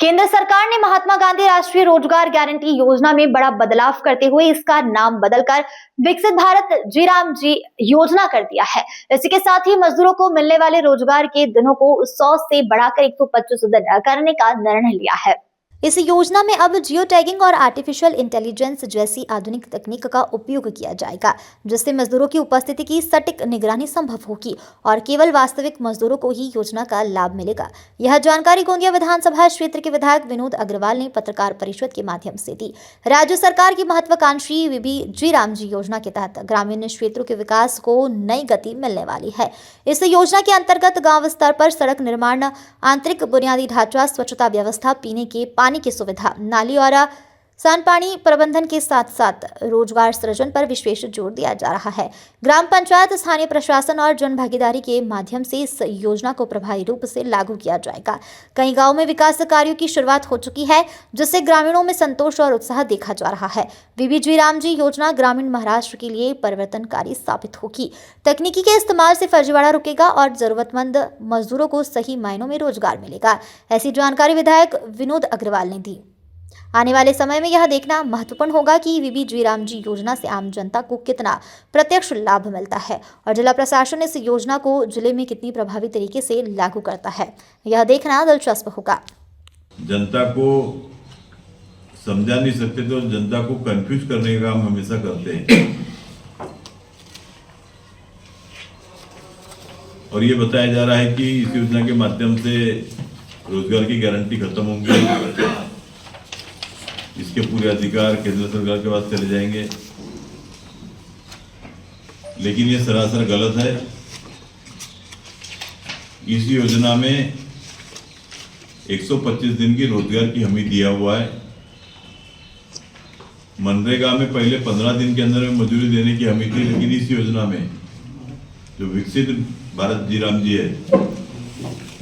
केंद्र सरकार ने महात्मा गांधी राष्ट्रीय रोजगार गारंटी योजना में बड़ा बदलाव करते हुए इसका नाम बदलकर विकसित भारत जी राम जी योजना कर दिया है। इसी के साथ ही मजदूरों को मिलने वाले रोजगार के दिनों को 100 से बढ़ाकर 125 दिन करने का निर्णय लिया है। इस योजना में अब जियो टैगिंग और आर्टिफिशियल इंटेलिजेंस जैसी आधुनिक तकनीक का उपयोग किया जाएगा, जिससे मजदूरों की उपस्थिति की सटीक निगरानी संभव होगी और केवल वास्तविक मजदूरों को ही योजना का लाभ मिलेगा। यह जानकारी गोंदिया विधानसभा क्षेत्र के विधायक विनोद अग्रवाल ने पत्रकार परिषद के माध्यम से दी। राज्य सरकार की महत्वाकांक्षी विबी जी राम जी योजना के तहत ग्रामीण क्षेत्रों के विकास को नई गति मिलने वाली है। इस योजना के अंतर्गत गाँव स्तर पर सड़क निर्माण, आंतरिक बुनियादी ढांचा, स्वच्छता व्यवस्था, पीने के पानी की सुविधा, नाली और सांडपानी प्रबंधन के साथ साथ रोजगार सृजन पर विशेष जोर दिया जा रहा है। ग्राम पंचायत, स्थानीय प्रशासन और जन भागीदारी के माध्यम से इस योजना को प्रभावी रूप से लागू किया जाएगा। कई गांवों में विकास कार्यों की शुरुआत हो चुकी है, जिससे ग्रामीणों में संतोष और उत्साह देखा जा रहा है। विबी जी राम जी योजना ग्रामीण महाराष्ट्र के लिए परिवर्तनकारी साबित होगी। तकनीकी के इस्तेमाल से फर्जीवाड़ा रुकेगा और जरूरतमंद मजदूरों को सही मायनों में रोजगार मिलेगा। ऐसी जानकारी विधायक विनोद अग्रवाल ने दी। आने वाले समय में यह देखना महत्वपूर्ण होगा कि विबी जी राम जी योजना से आम जनता को कितना प्रत्यक्ष लाभ मिलता है और जिला प्रशासन इस योजना को जिले में कितनी प्रभावी तरीके से लागू करता है। यह देखना दिलचस्प होगा। जनता को समझा नहीं सकते तो जनता को कंफ्यूज करने का काम हमेशा करते हैं और ये बताया जा रहा है कि इस योजना के माध्यम से रोजगार की गारंटी खत्म होंगी, इसके पूरे अधिकार केंद्र सरकार के पास चले जाएंगे, लेकिन ये सरासर गलत है। इस योजना में 125 दिन की रोजगार की हमी दिया हुआ है। मनरेगा में पहले 15 दिन के अंदर में मजदूरी देने की हमी थी, लेकिन इस योजना में जो विकसित भारत जी राम जी है,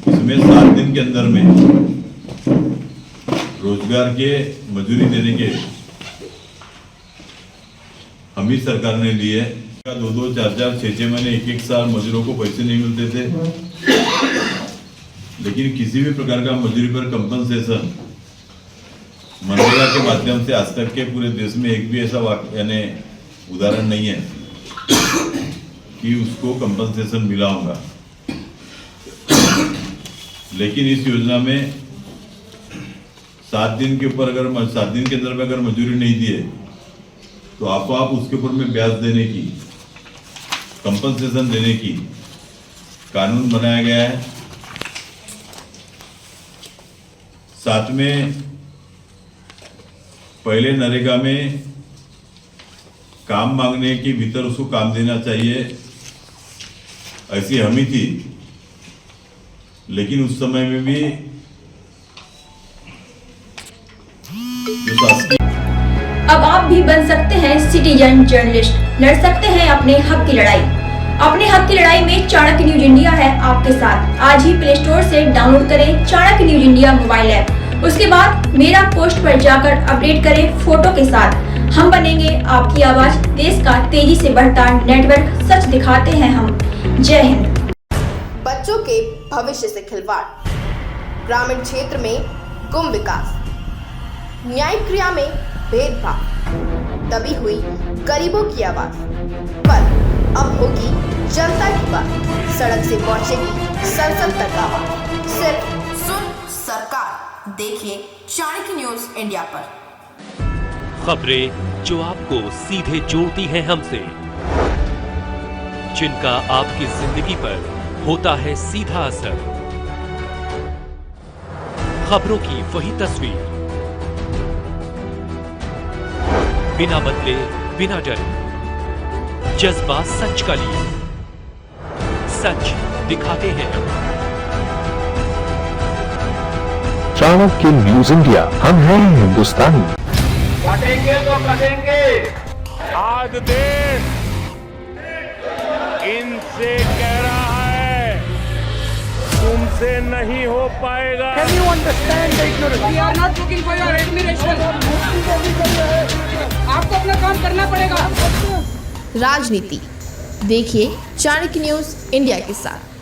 इसमें 7 दिन के अंदर में रोजगार के मजदूरी देने के हमी सरकार ने लिए। 2-2, 4-4, 6-6 महीने, 1-1 साल मजदूरों को पैसे नहीं मिलते थे, लेकिन किसी भी प्रकार का मजदूरी पर कंपनसेशन मनरेगा के माध्यम से आज तक के पूरे देश में एक भी ऐसा यानी उदाहरण नहीं है कि उसको कंपनसेशन मिला होगा। लेकिन इस योजना में 7 दिन के ऊपर अगर 7 दिन के अंदर में अगर मजदूरी नहीं दिए तो आपको आप उसके ऊपर में ब्याज देने की, कंपनसेशन देने की कानून बनाया गया है। साथ में पहले नरेगा में काम मांगने के भीतर उसको काम देना चाहिए, ऐसी हमी थी, लेकिन उस समय में भी अब आप भी बन सकते हैं सिटीजन जर्नलिस्ट, लड़ सकते हैं अपने हक की लड़ाई। अपने हक की लड़ाई में चाणक्य न्यूज इंडिया है आपके साथ। आज ही प्ले स्टोर से डाउनलोड करें Chanakya news India mobile app. उसके बाद मेरा पोस्ट पर जाकर अपडेट करें फोटो के साथ। हम बनेंगे आपकी आवाज, देश का तेजी से बढ़ता नेटवर्क, सच दिखाते हैं हम। जय हिंद। बच्चों के भविष्य से खिलवाड़, ग्रामीण क्षेत्र में गुम विकास, न्यायिक क्रिया में भेदभाव, दबी हुई गरीबों की आवाज, पर अब होगी जनता की बात। सड़क से पहुंचेगी संसद तक आवाज। सिर्फ सुन सरकार, देखिए चाणक्य न्यूज इंडिया पर। खबरें जो आपको सीधे जोड़ती हैं हमसे, जिनका आपकी जिंदगी पर होता है सीधा असर। खबरों की वही तस्वीर, बिना बदले, बिना डरे, जज्बा सच का लिए, सच दिखाते हैं। चाणक्य न्यूज इंडिया, हम हैं हिंदुस्तानी। कटेंगे तो कटेंगे। आज देश इनसे कह रहा है, तुमसे नहीं हो पाएगा। Can you understand the ignorance? We are not looking for your admiration. आपको अपना काम करना पड़ेगा। राजनीति देखिए चाणक्य न्यूज इंडिया के साथ।